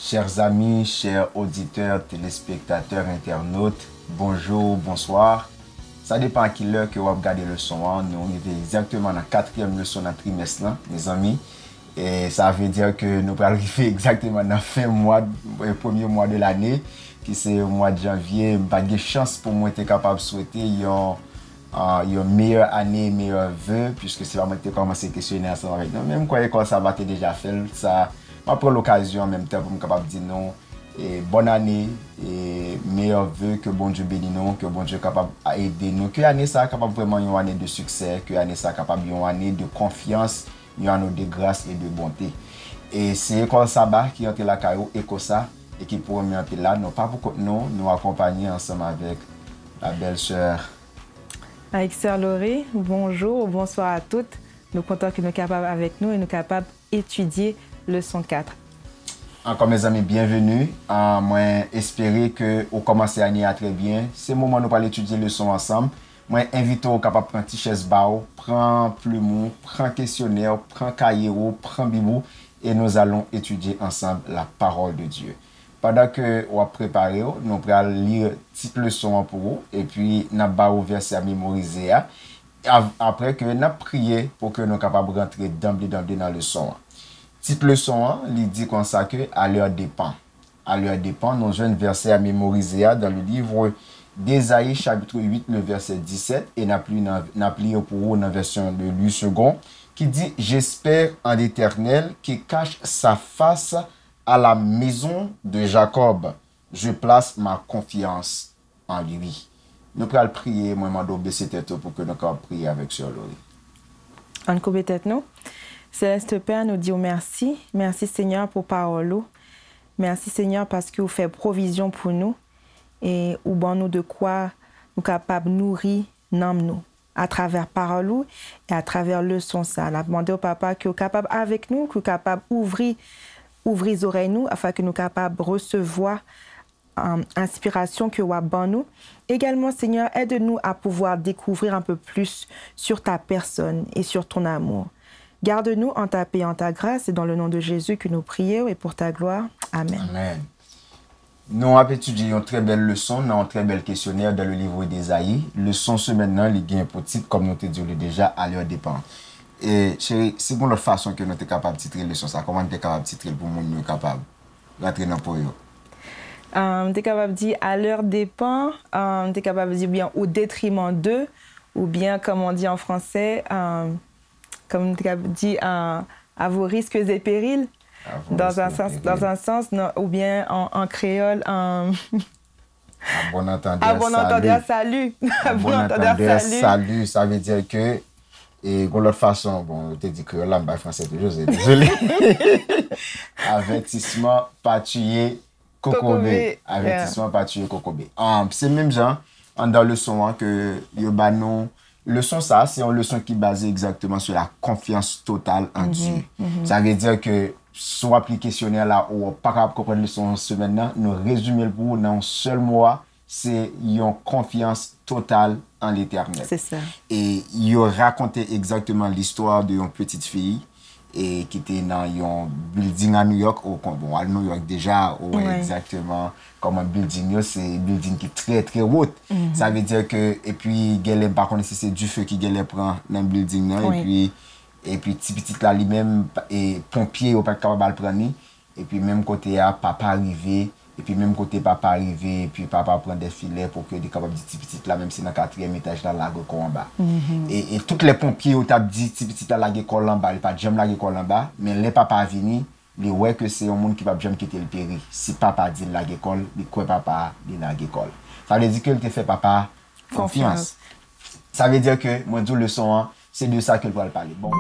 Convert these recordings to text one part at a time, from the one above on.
Chers amis, chers auditeurs, téléspectateurs, internautes, bonjour, bonsoir. Ça dépend à quelle heure que vous regardez le son. Nous arrivons exactement dans la quatrième leçon de notre trimestre, mes amis. Et ça veut dire que nous allons arriver exactement dans le premier mois de l'année, qui c'est le mois de janvier. Je n'ai pas de chance pour moi être capable de souhaiter une meilleure année, meilleurs vœux, puisque c'est vraiment que commencé à questionner ensemble avec nous. Même quand l'école ça va déjà fait, ça je prends l'occasion en même temps pour me capable de dire non. Et bonne année et meilleurs vœux, que bon Dieu bénisse nous, que bon Dieu est capable d'aider nous, que l'année ça capable vraiment une année de succès, que l'année ça capable une année de confiance, une année de grâce et de bonté. Et c'est l'école Sabah qui entre la caillou et ça et qui pourrait entrer là, non pas pour nous accompagner ensemble avec la belle sœur. Avec sœur Laurie, bonjour, bonsoir à toutes. Nous comptons que nous sommes capables avec nous et nous sommes capables d'étudier leçon 4. Encore mes amis, bienvenue. Moi, espérer que vous commencez l'année très bien. C'est le moment où nous allons étudier le leçon ensemble. Moi, invite vous capable de prendre une chaise bao, prendre plumeau, prendre questionnaire, prendre cahier, prendre bibou et nous allons étudier ensemble la parole de Dieu. Pendant que vous préparez, nous allons lire une petite leçon pour vous et puis nous allons verset à mémoriser. Après que nous allons prier pour que nous soyons capables de rentrer d'emblée dans le leçon. Petite leçon, il dit comme ça que à leur dépend. À leur dépend, nous avons un verset à mémoriser dans le livre d'Ésaïe, chapitre 8, le verset 17, et n'a plus pour vous dans la version de lui second, qui dit: j'espère en l'Éternel qui cache sa face à la maison de Jacob. Je place ma confiance en lui. Nous allons prier, moi, je vais baisser tête pour que nous puissions prier avec Sœur Laurie. En coupe tête nous. Céleste Père, nous disons merci. Merci Seigneur pour parole. Merci Seigneur parce que vous faites provision pour nous et ou bon nous de quoi nous capables nourrir nous à travers parole et à travers leçon ça. La demander au papa que vous capable avec nous, que vous capable ouvrir les oreilles nous afin que nous capables recevoir inspiration que vous avez nous. Également Seigneur, aide-nous à pouvoir découvrir un peu plus sur ta personne et sur ton amour. Garde-nous en ta paix et en ta grâce, c'est dans le nom de Jésus que nous prions et pour ta gloire. Amen. Amen. Nous avons étudié une très belle leçon, un très bel questionnaire dans le livre d'Ésaïe. Leçon ce maintenant, il y a pour titre, comme nous te dit déjà, à leur dépend. Et chérie, c'est l'autre façon que nous sommes capables de titrer leçon. Ça, comment nous sommes capables de titrer pour nous sommes capables de rentrer dans le poyo? Tu es capable de dire à leur dépend, tu es capable de dire bien au détriment d'eux, ou bien, comme on dit en français, comme tu as dit, à vos risques et périls, dans un sens, non, ou bien en créole, à bon entendeur, salut. À bon entendeur, salut. Ça veut dire que, et de l'autre façon, bon, je te dis créole, là, je français toujours, désolé. Avertissement, pas tuer, Kokobé. Avertissement, pas tuer, Kokobé. C'est même genre, dans le son, que Yobanon. Leçon ça, c'est une leçon qui est basée exactement sur la confiance totale en Dieu. Ça veut dire que soit appliqué questionnaire là ou pas capable de comprendre leçon semaine, nous résumer pour vous dans un seul mois, c'est une confiance totale en l'Éternel. C'est ça. Et il racontait exactement l'histoire d'une petite fille et qui était dans un building à New York, bon, à New York déjà, exactement comme un building, c'est un building qui est très très haut. Ça veut dire que, et puis, par contre, c'est du feu qui prend dans le building, et puis petit là, lui-même, et pompier, au pas capable de prendre, et puis même côté, papa arrivé, et puis même côté, papa arrivé, et puis papa prend des filets pour que des capables de petit là, même si dans le quatrième étage, là, la l'école en bas. Et tous les pompiers, ont dit petit là, la l'école en bas, il pas jamais la l'école en bas, mais les papas venus, les ouais que c'est un monde qui va jamais quitter le péri. Si papa dit la l'école, il quoi papa dit la l'école. Ça veut dire qu'il te fait papa confiance. Ça veut dire que, moi, dis le son, c'est de ça qu'il va parler. Bon,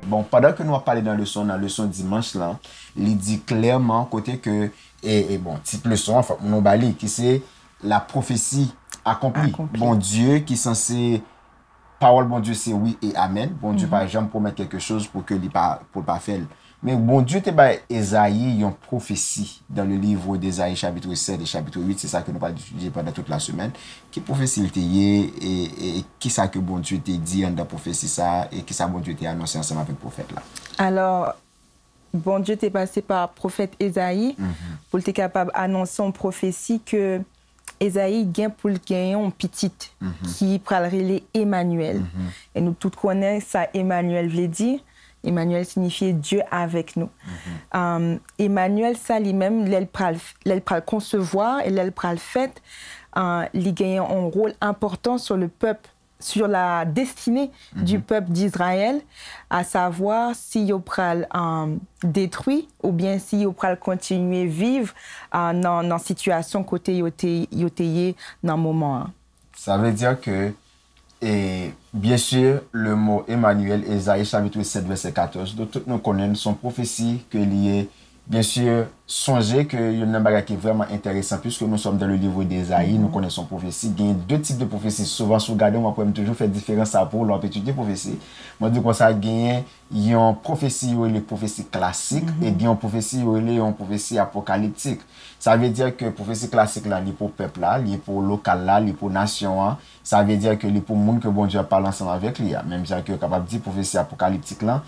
Bon, pendant que nous allons parler dans la leçon dimanche, là, il dit clairement côté que, et bon, type leçon, enfin, mon bali, qui c'est la prophétie accomplie. Bon Dieu qui est censé, parole bon Dieu c'est oui et amen. Bon Dieu par exemple promet quelque chose pour que pour pas faire. Mais bon Dieu te ba Esaïe une prophétie dans le livre d'Esaïe chapitre 7 et chapitre 8, c'est ça que nous allons étudier pendant toute la semaine. Qui prophétie il te y et qui ça que bon Dieu te dit dans la prophétie ça et qui ça bon Dieu te annoncé ensemble avec le prophète là. Alors, bon Dieu t'est passé par prophète Esaïe pour être capable d'annoncer une prophétie que Esaïe gagne pour gagner une petite qui parlerait Emmanuel. Et nous tous connaissons ça, Emmanuel veut dire. Emmanuel signifie Dieu avec nous. Emmanuel, ça lui-même, il peut concevoir et il peut le faire. Il gagne un rôle important sur le peuple, sur la destinée du peuple d'Israël, à savoir s'il peut détruire ou bien s'il peut continuer à vivre dans une situation côté yotéyé dans le moment. Ça veut dire que, et bien sûr, le mot Emmanuel, Esaïe chapitre 7, verset 14, de toutes nous connaissons son prophétie que lié. Bien sûr, songez qu'il y a un bagage qui est vraiment intéressant, puisque nous sommes dans le livre d'Esaïe, nous connaissons prophétie. Il y a deux types de prophéties. Souvent, si vous regardez, on peut toujours faire différence pour l'étude prophétie. Moi, du coup, ça il y a une prophétie ou les prophéties classiques et il y a une prophétie ou les prophéties apocalyptiques. Ça veut dire que prophétie classique là, il est pour peuple là, il est pour local là, il est pour nation. Ça veut dire que il est pour monde que bon Dieu parle ensemble avec lui. Même si que capable de dire prophétie apocalyptique là,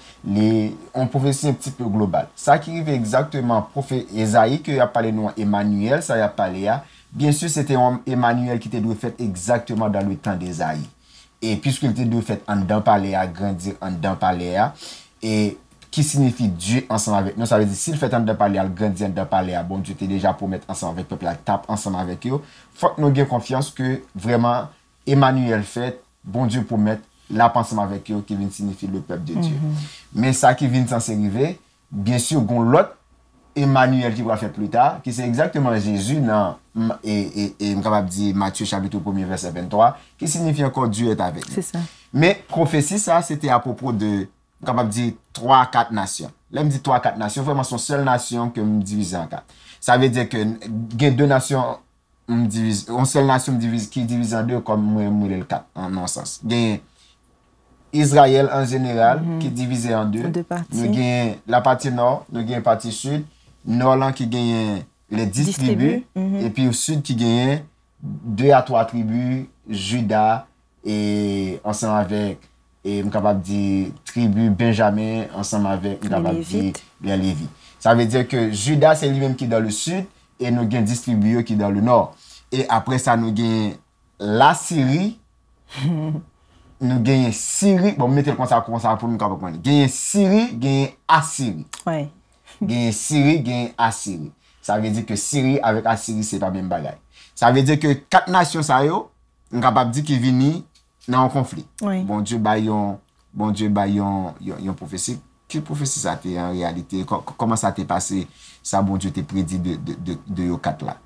on prophétie un petit peu globale. Ça qui arrive exactement prophète Esaïe que a parlé nous Emmanuel, ça y a parlé là. Bien sûr, c'était Emmanuel qui était dû faire exactement dans le temps d'Esaïe. Et puisqu'il était dû faire en dedans parler à grandir en dedans parler à et qui signifie Dieu ensemble avec nous. Ça veut dire, s'il fait en dedans parler à grandir en dedans parler à bon Dieu était déjà pour mettre ensemble avec le peuple, tape ensemble avec eux. Faut que nous ayons confiance que vraiment Emmanuel fait, bon Dieu pour mettre là ensemble avec eux qui vient signifier le peuple de Dieu. Mais ça qui vient sans arriver, bien sûr, gon l'autre Emmanuel qui va faire plus tard, qui c'est exactement Jésus dans et capable dire Matthieu chapitre 1 verset 23, qui signifie encore Dieu est avec nous. C'est ça. Mais prophétie ça c'était à propos de capable dire 3 4 nations. Là me dit 3 4 nations, vraiment son seule nation que me divise en 4. Ça veut dire que il y a deux nations divise, une seule nation qui divise en deux comme moi le 4 en un sens. Il y a Israël en général qui est divisé en deux. Nous avons la partie nord, nous avons la partie sud. Nord là qui gagne les 10 tribus et puis au sud qui gagne 2 à 3 tribus, Juda et ensemble avec et capable dire tribu Benjamin ensemble avec capable dire les Lévites. Ça veut dire que Juda c'est lui-même qui est dans le sud et nous avons 10 tribus qui est dans le nord. Et après ça nous avons la Syrie. Nous gagnons Syrie, bon mettez comme ça pour nous comprendre. Gagnons Syrie, gagnons Assyrie. Ouais. Gagnons Syrie, gagnons Assyrie. Ça veut dire que Syrie avec Assyrie c'est pas même bagaille. Ça veut dire que 4 nations ça yo, on capable dire qui viennent dans un conflit. Oui. Bon Dieu baillon prophétie. Quelle prophétie ça t'est en réalité? Comment ça t'est passé? Ça bon Dieu t'est prédit de yo 4 là.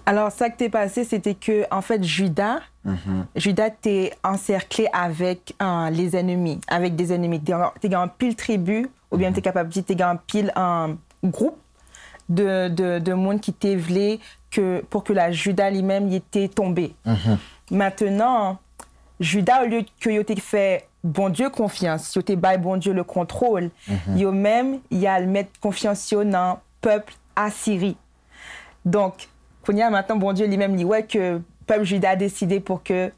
Alors, ça qui t'est passé, c'était que, en fait, Juda t'es encerclé avec les ennemis, avec des ennemis. T'es en pile tribu, ou bien t'es capable de dire, t'es en pile groupe de monde qui t'est vlé pour que la Juda lui-même y était tombé. Maintenant, Juda, au lieu que yo t'ait fait bon Dieu confiance, yo t'ait bail bon Dieu le contrôle, yo même, y a le mettre confiance dans le peuple Assyrie. Donc, maintenant, bon Dieu lui-même dit ouais, que le peuple Juda a décidé pour que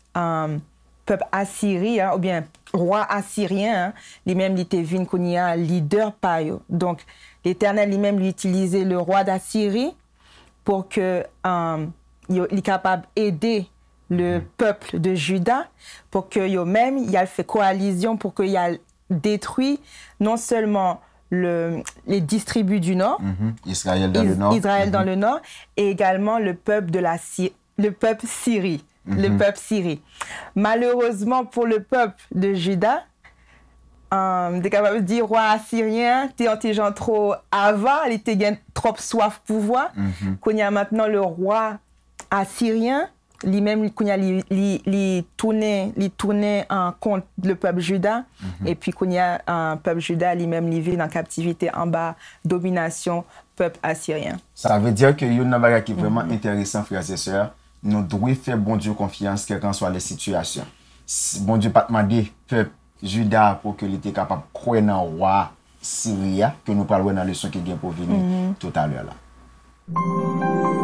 peuple assyrien, ou bien roi assyrien, lui-même il était vu qu'on y a un leader par eux. Donc, l'Éternel lui-même lui utilisait le roi d'Assyrie pour que il est capable d'aider le peuple de Juda, pour que eux-mêmes, il a fait coalition pour qu'il a détruit non seulement les 10 tribus du Nord, Israël dans le Nord, Israël dans le Nord, et également le peuple le peuple Syrie, le peuple Syrie. Malheureusement pour le peuple de Juda, t'es capable de dire roi assyrien, t'es intelligent trop avant, il était trop soif pouvoir. Qu'on y a maintenant le roi assyrien, lui-même qu'on y a li tourné en contre le peuple Juda, et puis qu'on y a un peuple Juda lui-même li vit dans captivité en bas domination peuple assyrien. Ça veut dire que y a une bagage qui est vraiment intéressant, frères et sœurs. Nous devons faire bon Dieu confiance quelles qu'en soient les situations. Bon Dieu pas demander peuple Juda pour qu'il était capable de croire dans le roi Syria, que nous parlons dans la leçon qui vient pour venir tout à l'heure là.